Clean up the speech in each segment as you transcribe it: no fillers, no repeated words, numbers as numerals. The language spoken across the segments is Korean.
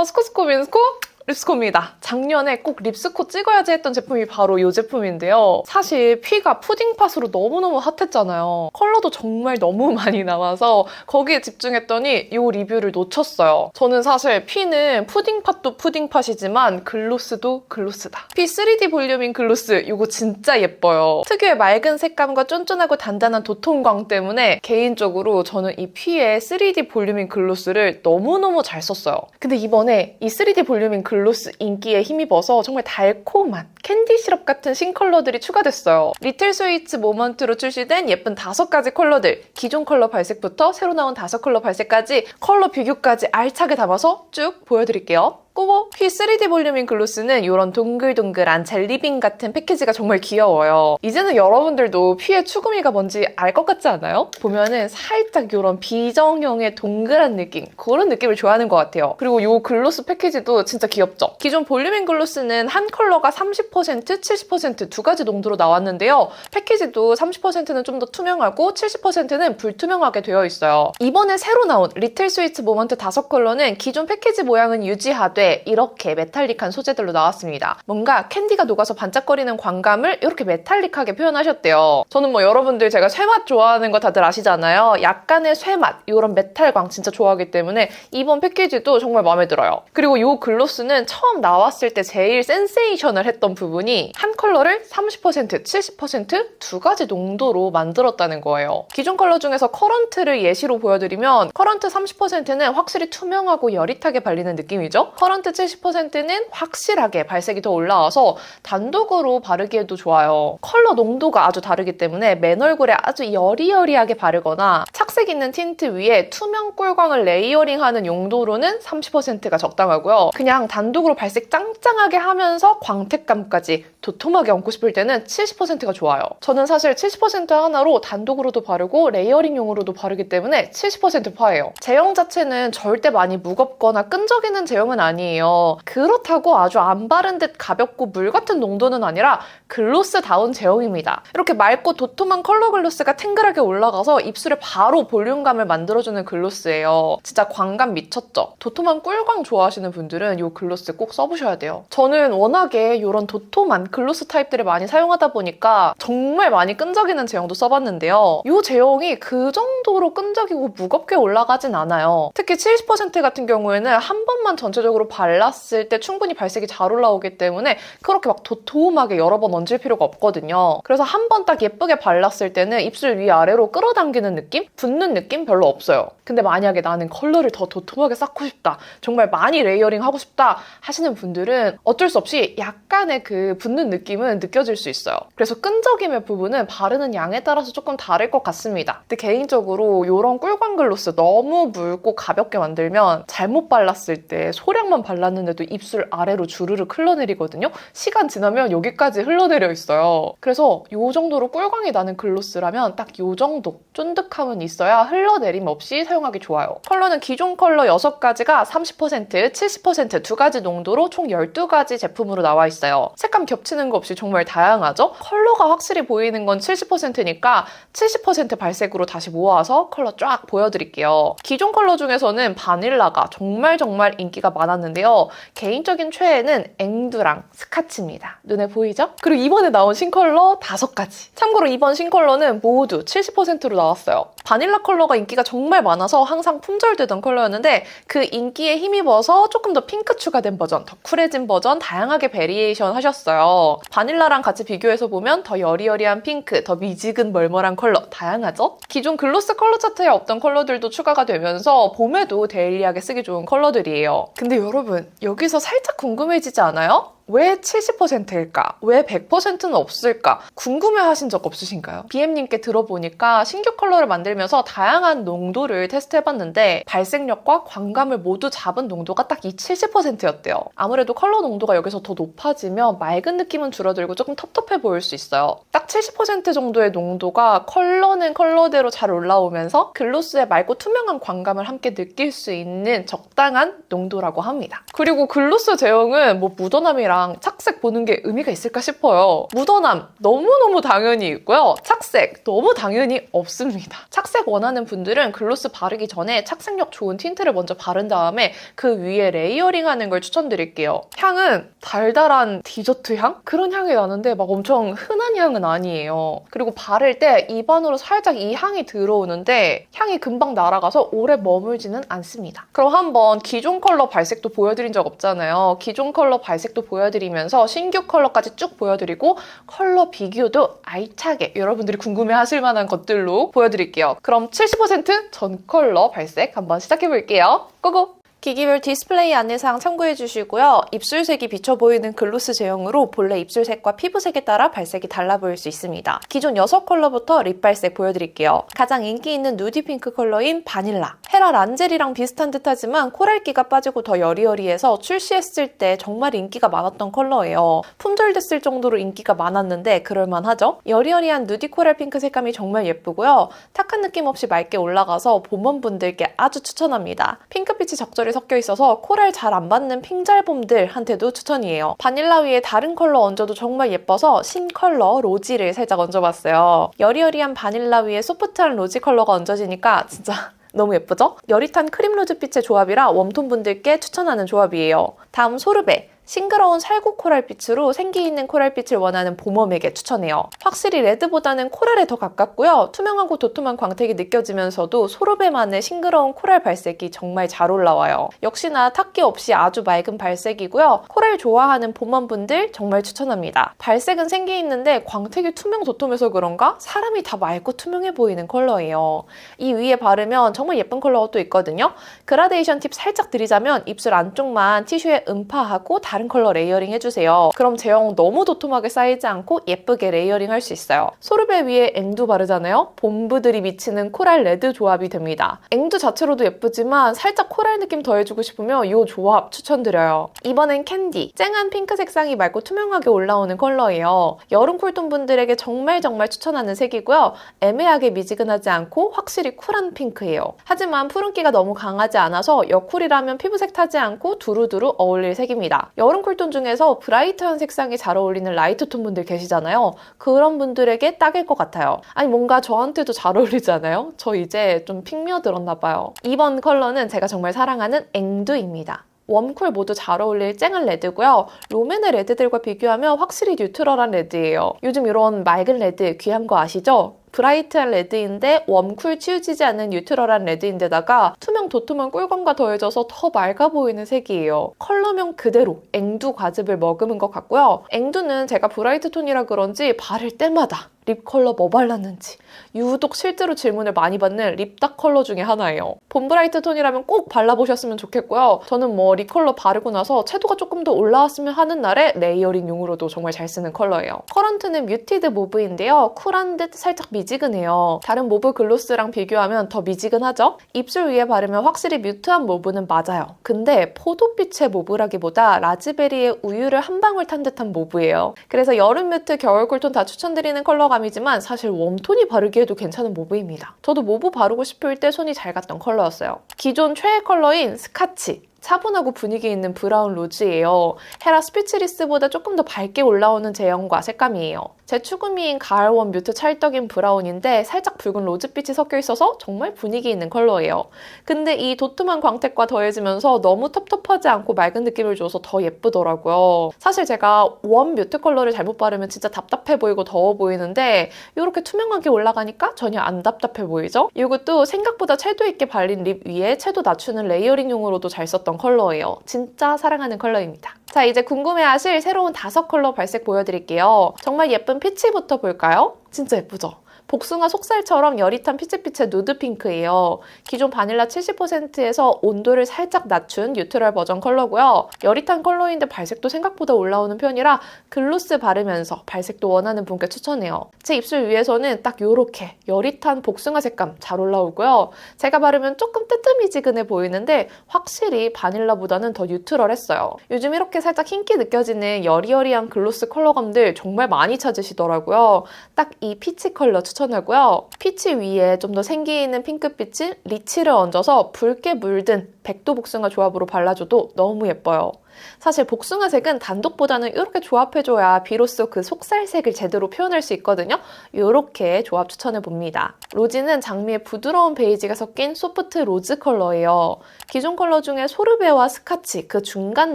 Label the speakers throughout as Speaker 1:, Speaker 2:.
Speaker 1: 안녕하세요. 스코스코 민스코 립스코입니다. 작년에 꼭 립스코 찍어야지 했던 제품이 바로 이 제품인데요. 사실 피가 푸딩팟으로 너무너무 핫했잖아요. 컬러도 정말 너무 많이 나와서 거기에 집중했더니 이 리뷰를 놓쳤어요. 저는 사실 피는 푸딩팟도 푸딩팟이지만 글로스도 글로스다. 피 3D 볼륨인 글로스 이거 진짜 예뻐요. 특유의 맑은 색감과 쫀쫀하고 단단한 도톰광 때문에 개인적으로 저는 이 피의 3D 볼륨인 글로스를 너무너무 잘 썼어요. 근데 이번에 이 3D 볼륨인 글로스 인기에 힘입어서 정말 달콤한 캔디 시럽 같은 신컬러들이 추가됐어요. 리틀 스위츠 모먼트로 출시된 예쁜 5가지 컬러들, 기존 컬러 발색부터 새로 나온 5컬러 발색까지 컬러 비교까지 알차게 담아서 쭉 보여드릴게요. 꼬고 피 3D 볼륨인 글로스는 이런 동글동글한 젤리빈 같은 패키지가 정말 귀여워요. 이제는 여러분들도 피의 추구미가 뭔지 알 것 같지 않아요? 보면은 살짝 이런 비정형의 동글한 느낌, 그런 느낌을 좋아하는 것 같아요. 그리고 이 글로스 패키지도 진짜 귀엽죠? 기존 볼륨인 글로스는 한 컬러가 30%, 70% 두 가지 농도로 나왔는데요. 패키지도 30%는 좀 더 투명하고 70%는 불투명하게 되어 있어요. 이번에 새로 나온 리틀 스위트 모먼트 5컬러는 기존 패키지 모양은 유지하되 이렇게 메탈릭한 소재들로 나왔습니다. 뭔가 캔디가 녹아서 반짝거리는 광감을 이렇게 메탈릭하게 표현하셨대요. 저는 뭐 여러분들 제가 쇠맛 좋아하는 거 다들 아시잖아요. 약간의 쇠맛, 이런 메탈광 진짜 좋아하기 때문에 이번 패키지도 정말 마음에 들어요. 그리고 이 글로스는 처음 나왔을 때 제일 센세이션을 했던 부분이 한 컬러를 30%, 70% 두 가지 농도로 만들었다는 거예요. 기존 컬러 중에서 커런트를 예시로 보여드리면 커런트 30%는 확실히 투명하고 여릿하게 발리는 느낌이죠. 커런트 70%는 확실하게 발색이 더 올라와서 단독으로 바르기에도 좋아요. 컬러 농도가 아주 다르기 때문에 맨 얼굴에 아주 여리여리하게 바르거나 착색 있는 틴트 위에 투명 꿀광을 레이어링하는 용도로는 30%가 적당하고요. 그냥 단독으로 발색 짱짱하게 하면서 광택감까지 도톰하게 얹고 싶을 때는 70%가 좋아요. 저는 사실 70% 하나로 단독으로도 바르고 레이어링용으로도 바르기 때문에 70% 파예요. 제형 자체는 절대 많이 무겁거나 끈적이는 제형은 아니에요. 그렇다고 아주 안 바른 듯 가볍고 물 같은 농도는 아니라 글로스다운 제형입니다. 이렇게 맑고 도톰한 컬러 글로스가 탱글하게 올라가서 입술에 바로 볼륨감을 만들어주는 글로스예요. 진짜 광감 미쳤죠? 도톰한 꿀광 좋아하시는 분들은 이 글로스 꼭 써보셔야 돼요. 저는 워낙에 이런 도톰한 글로스 타입들을 많이 사용하다 보니까 정말 많이 끈적이는 제형도 써봤는데요. 이 제형이 그 정도로 끈적이고 무겁게 올라가진 않아요. 특히 70% 같은 경우에는 한 번만 전체적으로 발랐을 때 충분히 발색이 잘 올라오기 때문에 그렇게 막 도톰하게 여러 번 얹을 필요가 없거든요. 그래서 한 번 딱 예쁘게 발랐을 때는 입술 위아래로 끌어당기는 느낌? 붓는 느낌 별로 없어요. 근데 만약에 나는 컬러를 더 도톰하게 쌓고 싶다, 정말 많이 레이어링 하고 싶다 하시는 분들은 어쩔 수 없이 약간의 그 붓는 느낌은 느껴질 수 있어요. 그래서 끈적임의 부분은 바르는 양에 따라서 조금 다를 것 같습니다. 근데 개인적으로 이런 꿀광 글로스 너무 묽고 가볍게 만들면 잘못 발랐을 때 소량만 발랐는데도 입술 아래로 주르륵 흘러내리거든요. 시간 지나면 여기까지 흘러내려 있어요. 그래서 이 정도로 꿀광이 나는 글로스라면 딱 이 정도 쫀득함은 있어야 흘러내림 없이 사용하기 좋아요. 컬러는 기존 컬러 6가지가 30%, 70% 두 가지 농도로 총 12가지 제품으로 나와 있어요. 색감 겹치는 거 없이 정말 다양하죠? 컬러가 확실히 보이는 건 70%니까 70% 발색으로 다시 모아서 컬러 쫙 보여드릴게요. 기존 컬러 중에서는 바닐라가 정말 인기가 많았는데요. 개인적인 최애는 앵두랑 스카치입니다. 눈에 보이죠? 그리고 이번에 나온 신컬러 5가지. 참고로 이번 신컬러는 모두 70%로 나왔어요. 바닐라 컬러가 인기가 정말 많아서 항상 품절되던 컬러였는데 그 인기에 힘입어서 조금 더 핑크 추가된 버전, 더 쿨해진 버전 다양하게 베리에이션 하셨어요. 바닐라랑 같이 비교해서 보면 더 여리여리한 핑크, 더 미지근 멀멀한 컬러 다양하죠? 기존 글로스 컬러 차트에 없던 컬러들도 추가가 되면서 봄에도 데일리하게 쓰기 좋은 컬러들이에요. 근데 여러분, 여기서 살짝 궁금해지지 않아요? 왜 70%일까? 왜 100%는 없을까? 궁금해하신 적 없으신가요? BM님께 들어보니까 신규 컬러를 만들면서 다양한 농도를 테스트해봤는데 발색력과 광감을 모두 잡은 농도가 딱 이 70%였대요. 아무래도 컬러 농도가 여기서 더 높아지면 맑은 느낌은 줄어들고 조금 텁텁해 보일 수 있어요. 딱 70% 정도의 농도가 컬러는 컬러대로 잘 올라오면서 글로스의 맑고 투명한 광감을 함께 느낄 수 있는 적당한 농도라고 합니다. 그리고 글로스 제형은 뭐 묻어남이랑 착색 보는 게 의미가 있을까 싶어요. 묻어남 너무너무 당연히 있고요. 착색 너무 당연히 없습니다. 착색 원하는 분들은 글로스 바르기 전에 착색력 좋은 틴트를 먼저 바른 다음에 그 위에 레이어링하는 걸 추천드릴게요. 향은 달달한 디저트 향? 그런 향이 나는데 막 엄청 흔한 향은 아니에요. 그리고 바를 때 입안으로 살짝 이 향이 들어오는데 향이 금방 날아가서 오래 머물지는 않습니다. 그럼 한번 기존 컬러 발색도 보여드린 적 없잖아요. 기존 컬러 발색도 보여드리면서 신규 컬러까지 쭉 보여드리고 컬러 비교도 알차게 여러분들이 궁금해하실 만한 것들로 보여드릴게요. 그럼 70% 전 컬러 발색 한번 시작해볼게요. 고고! 기기별 디스플레이 안내사항 참고해주시고요. 입술색이 비쳐 보이는 글로스 제형으로 본래 입술색과 피부색에 따라 발색이 달라 보일 수 있습니다. 기존 6컬러부터 립 발색 보여드릴게요. 가장 인기 있는 누디 핑크 컬러인 바닐라. 헤라 란젤이랑 비슷한 듯하지만 코랄기가 빠지고 더 여리여리해서 출시했을 때 정말 인기가 많았던 컬러예요. 품절됐을 정도로 인기가 많았는데 그럴만하죠? 여리여리한 누디 코랄 핑크 색감이 정말 예쁘고요. 탁한 느낌 없이 맑게 올라가서 봄원분들께 아주 추천합니다. 핑크빛이 적절히 섞여 있어서 코랄 잘 안 받는 핑잘봄들한테도 추천이에요. 바닐라 위에 다른 컬러 얹어도 정말 예뻐서 신 컬러 로지를 살짝 얹어봤어요. 여리여리한 바닐라 위에 소프트한 로지 컬러가 얹어지니까 진짜 너무 예쁘죠? 여릿한 크림 로즈빛의 조합이라 웜톤 분들께 추천하는 조합이에요. 다음 소르베. 싱그러운 살구 코랄빛으로 생기 있는 코랄빛을 원하는 봄웜에게 추천해요. 확실히 레드보다는 코랄에 더 가깝고요. 투명하고 도톰한 광택이 느껴지면서도 소르베만의 싱그러운 코랄 발색이 정말 잘 올라와요. 역시나 탁기 없이 아주 맑은 발색이고요. 코랄 좋아하는 봄웜분들 정말 추천합니다. 발색은 생기 있는데 광택이 투명 도톰해서 그런가 사람이 다 맑고 투명해 보이는 컬러예요. 이 위에 바르면 정말 예쁜 컬러가 또 있거든요. 그라데이션 팁 살짝 드리자면 입술 안쪽만 티슈에 음파하고 다른 컬러 레이어링 해주세요. 그럼 제형 너무 도톰하게 쌓이지 않고 예쁘게 레이어링 할 수 있어요. 소르베 위에 앵두 바르잖아요? 봄부들이 미치는 코랄 레드 조합이 됩니다. 앵두 자체로도 예쁘지만 살짝 코랄 느낌 더해주고 싶으면 이 조합 추천드려요. 이번엔 캔디. 쨍한 핑크 색상이 맑고 투명하게 올라오는 컬러예요. 여름 쿨톤 분들에게 정말 추천하는 색이고요. 애매하게 미지근하지 않고 확실히 쿨한 핑크예요. 하지만 푸른기가 너무 강하지 않아서 여쿨이라면 피부색 타지 않고 두루두루 어울릴 색입니다. 여름 쿨톤 중에서 브라이트한 색상이 잘 어울리는 라이트톤 분들 계시잖아요. 그런 분들에게 딱일 것 같아요. 아니 뭔가 저한테도 잘 어울리지 않아요? 저 이제 좀 핑미어 들었나 봐요. 이번 컬러는 제가 정말 사랑하는 앵두입니다. 웜쿨 모두 잘 어울릴 쨍한 레드고요. 롬앤의 레드들과 비교하면 확실히 뉴트럴한 레드예요. 요즘 이런 맑은 레드 귀한 거 아시죠? 브라이트한 레드인데 웜쿨 치우치지 않는 뉴트럴한 레드인데다가 투명 도톰한 꿀감과 더해져서 더 맑아 보이는 색이에요. 컬러명 그대로 앵두 과즙을 머금은 것 같고요. 앵두는 제가 브라이트 톤이라 그런지 바를 때마다 립 컬러 뭐 발랐는지 유독 실제로 질문을 많이 받는 립딱 컬러 중에 하나예요. 봄 브라이트 톤이라면 꼭 발라보셨으면 좋겠고요. 저는 뭐 립 컬러 바르고 나서 채도가 조금 더 올라왔으면 하는 날에 레이어링용으로도 정말 잘 쓰는 컬러예요. 커런트는 뮤티드 모브인데요. 쿨한 듯 살짝 미지근해요. 다른 모브 글로스랑 비교하면 더 미지근하죠? 입술 위에 바르면 확실히 뮤트한 모브는 맞아요. 근데 포도빛의 모브라기보다 라즈베리의 우유를 한 방울 탄 듯한 모브예요. 그래서 여름 뮤트, 겨울 쿨톤 다 추천드리는 컬러감이지만 사실 웜톤이 바르기에도 괜찮은 모브입니다. 저도 모브 바르고 싶을 때 손이 잘 갔던 컬러였어요. 기존 최애 컬러인 스카치. 차분하고 분위기 있는 브라운 로즈예요. 헤라 스피츠리스보다 조금 더 밝게 올라오는 제형과 색감이에요. 제 추구미인 가을웜 뮤트 찰떡인 브라운인데 살짝 붉은 로즈빛이 섞여 있어서 정말 분위기 있는 컬러예요. 근데 이 도톰한 광택과 더해지면서 너무 텁텁하지 않고 맑은 느낌을 줘서 더 예쁘더라고요. 사실 제가 웜 뮤트 컬러를 잘못 바르면 진짜 답답해 보이고 더워 보이는데 이렇게 투명하게 올라가니까 전혀 안 답답해 보이죠? 이것도 생각보다 채도 있게 발린 립 위에 채도 낮추는 레이어링용으로도 잘 썼던 컬러예요. 진짜 사랑하는 컬러입니다. 자, 이제 궁금해하실 새로운 5컬러 발색 보여드릴게요. 정말 예쁜 피치부터 볼까요? 진짜 예쁘죠? 복숭아 속살처럼 여릿한 피치빛의 누드 핑크예요. 기존 바닐라 70%에서 온도를 살짝 낮춘 뉴트럴 버전 컬러고요. 여릿한 컬러인데 발색도 생각보다 올라오는 편이라 글로스 바르면서 발색도 원하는 분께 추천해요. 제 입술 위에서는 딱 요렇게 여릿한 복숭아 색감 잘 올라오고요. 제가 바르면 조금 뜨뜻미지근해 보이는데 확실히 바닐라보다는 더 뉴트럴했어요. 요즘 이렇게 살짝 흰기 느껴지는 여리여리한 글로스 컬러감들 정말 많이 찾으시더라고요. 딱 이 피치 컬러 추천하고요. 피치 위에 좀 더 생기 있는 핑크빛인 리치를 얹어서 붉게 물든 백도 복숭아 조합으로 발라줘도 너무 예뻐요. 사실 복숭아색은 단독보다는 이렇게 조합해줘야 비로소 그 속살색을 제대로 표현할 수 있거든요. 이렇게 조합 추천해봅니다. 로지는 장미의 부드러운 베이지가 섞인 소프트 로즈 컬러예요. 기존 컬러 중에 소르베와 스카치 그 중간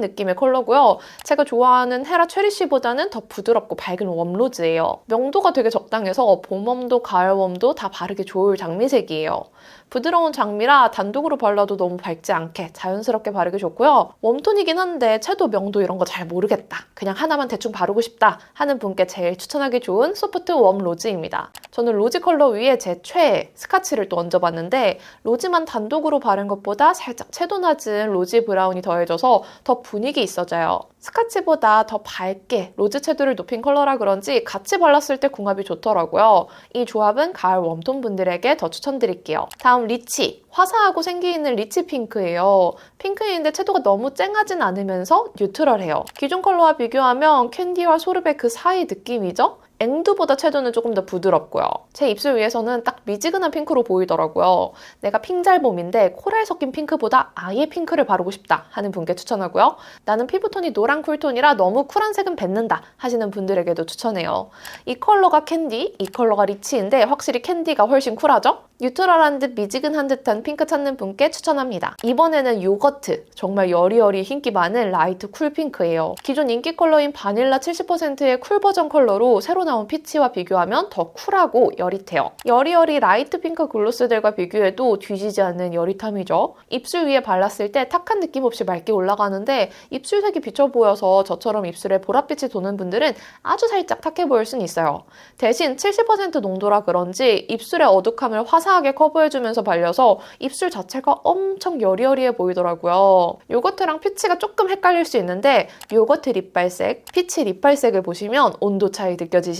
Speaker 1: 느낌의 컬러고요. 제가 좋아하는 헤라 체리쉬보다는 더 부드럽고 밝은 웜로즈예요. 명도가 되게 적당해서 봄웜도 가을웜도 다 바르기 좋을 장미색이에요. 부드러운 장미라 단독으로 발라도 너무 밝지 않게 자연스럽게 바르기 좋고요. 웜톤이긴 한데 채도 명도 이런 거 잘 모르겠다. 그냥 하나만 대충 바르고 싶다 하는 분께 제일 추천하기 좋은 소프트 웜 로즈입니다. 저는 로지 컬러 위에 제 최애 스카치를 또 얹어봤는데 로지만 단독으로 바른 것보다 살짝 채도 낮은 로지 브라운이 더해져서 더 분위기 있어져요. 스카치보다 더 밝게 로즈 채도를 높인 컬러라 그런지 같이 발랐을 때 궁합이 좋더라고요. 이 조합은 가을 웜톤 분들에게 더 추천드릴게요. 다음 리치. 화사하고 생기 있는 리치 핑크예요. 핑크인데 채도가 너무 쨍하진 않으면서 뉴트럴해요. 기존 컬러와 비교하면 캔디와 소르베 그 사이 느낌이죠? 앵두보다 채도는 조금 더 부드럽고요. 제 입술 위에서는 딱 미지근한 핑크로 보이더라고요. 내가 핑잘봄인데 코랄 섞인 핑크보다 아예 핑크를 바르고 싶다 하는 분께 추천하고요. 나는 피부톤이 노란 쿨톤이라 너무 쿨한 색은 뱉는다 하시는 분들에게도 추천해요. 이 컬러가 캔디, 이 컬러가 리치인데 확실히 캔디가 훨씬 쿨하죠? 뉴트럴한 듯 미지근한 듯한 핑크 찾는 분께 추천합니다. 이번에는 요거트, 정말 여리여리 인기 많은 라이트 쿨 핑크예요. 기존 인기 컬러인 바닐라 70%의 쿨 버전 컬러로 새로 나온 피치와 비교하면 더 쿨하고 여릿해요. 여리여리 라이트 핑크 글로스들과 비교해도 뒤지지 않는 여릿함이죠. 입술 위에 발랐을 때 탁한 느낌 없이 맑게 올라가는데 입술색이 비쳐 보여서 저처럼 입술에 보랏빛이 도는 분들은 아주 살짝 탁해 보일 수는 있어요. 대신 70% 농도라 그런지 입술의 어둑함을 화사하게 커버해주면서 발려서 입술 자체가 엄청 여리여리해 보이더라고요. 요거트랑 피치가 조금 헷갈릴 수 있는데 요거트 립발색, 피치 립발색을 보시면 온도 차이 느껴지시죠?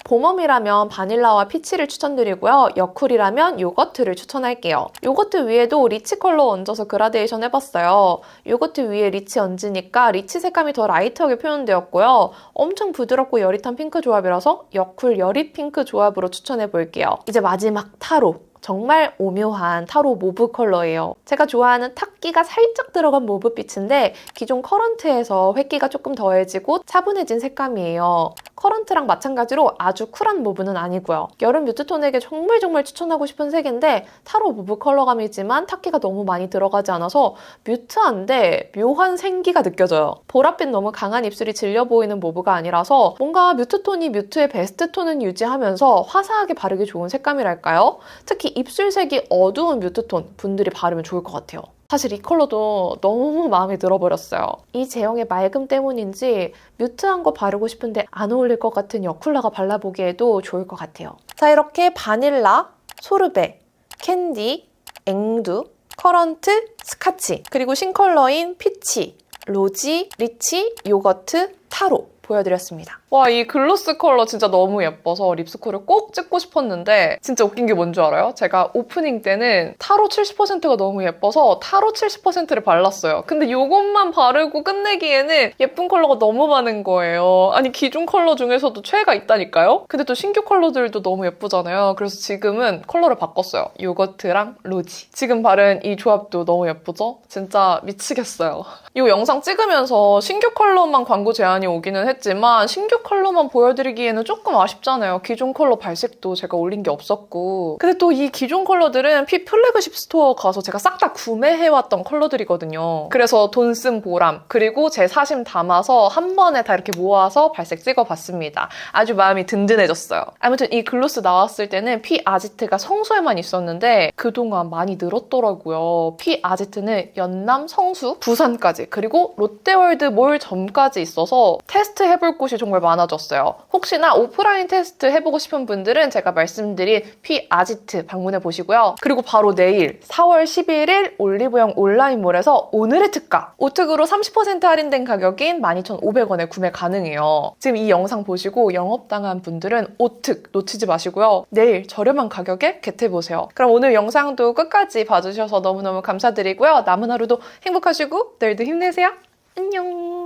Speaker 1: 봄웜이라면 바닐라와 피치를 추천드리고요. 여쿨이라면 요거트를 추천할게요. 요거트 위에도 리치 컬러 얹어서 그라데이션 해봤어요. 요거트 위에 리치 얹으니까 리치 색감이 더 라이트하게 표현되었고요. 엄청 부드럽고 여릿한 핑크 조합이라서 여쿨 여릿 핑크 조합으로 추천해볼게요. 이제 마지막 타로. 정말 오묘한 타로 모브 컬러예요. 제가 좋아하는 탁기가 살짝 들어간 모브빛인데 기존 커런트에서 획기가 조금 더해지고 차분해진 색감이에요. 커런트랑 마찬가지로 아주 쿨한 모브는 아니고요. 여름 뮤트톤에게 정말 추천하고 싶은 색인데 타로 모브 컬러감이지만 탁기가 너무 많이 들어가지 않아서 뮤트한데 묘한 생기가 느껴져요. 보랏빛 너무 강한 입술이 질려 보이는 모브가 아니라서 뭔가 뮤트톤이 뮤트의 베스트 톤은 유지하면서 화사하게 바르기 좋은 색감이랄까요? 특히 입술색이 어두운 뮤트톤 분들이 바르면 좋을 것 같아요. 사실 이 컬러도 너무 마음에 들어버렸어요. 이 제형의 맑음 때문인지 뮤트한 거 바르고 싶은데 안 어울릴 것 같은 여쿨라가 발라보기에도 좋을 것 같아요. 자, 이렇게 바닐라, 소르베, 캔디, 앵두, 커런트, 스카치, 그리고 신컬러인 피치, 로지, 리치, 요거트, 타로 보여드렸습니다. 와, 이 글로스 컬러 진짜 너무 예뻐서 립스쿨을 꼭 찍고 싶었는데 진짜 웃긴 게 뭔 줄 알아요? 제가 오프닝 때는 타로 70%가 너무 예뻐서 타로 70%를 발랐어요. 근데 이것만 바르고 끝내기에는 예쁜 컬러가 너무 많은 거예요. 아니, 기존 컬러 중에서도 최애가 있다니까요? 근데 또 신규 컬러들도 너무 예쁘잖아요. 그래서 지금은 컬러를 바꿨어요. 요거트랑 로지. 지금 바른 이 조합도 너무 예쁘죠? 진짜 미치겠어요. 이 영상 찍으면서 신규 컬러만 광고 제안이 오기는 했지만 신규 컬러만 보여드리기에는 조금 아쉽잖아요. 기존 컬러 발색도 제가 올린 게 없었고. 근데 또 이 기존 컬러들은 피 플래그십 스토어 가서 제가 싹 다 구매해왔던 컬러들이거든요. 그래서 돈 쓴 보람, 그리고 제 사심 담아서 한 번에 다 이렇게 모아서 발색 찍어봤습니다. 아주 마음이 든든해졌어요. 아무튼 이 글로스 나왔을 때는 피 아지트가 성수에만 있었는데 그동안 많이 늘었더라고요. 피 아지트는 연남, 성수, 부산까지, 그리고 롯데월드 몰 점까지 있어서 테스트 해볼 곳이 정말 많아졌어요. 혹시나 오프라인 테스트 해보고 싶은 분들은 제가 말씀드린 피 아지트 방문해 보시고요. 그리고 바로 내일 4월 11일 올리브영 온라인몰에서 오늘의 특가! 오특으로 30% 할인된 가격인 12,500원에 구매 가능해요. 지금 이 영상 보시고 영업당한 분들은 오특 놓치지 마시고요. 내일 저렴한 가격에 겟해보세요. 그럼 오늘 영상도 끝까지 봐주셔서 너무너무 감사드리고요. 남은 하루도 행복하시고 내일도 힘내세요. 안녕!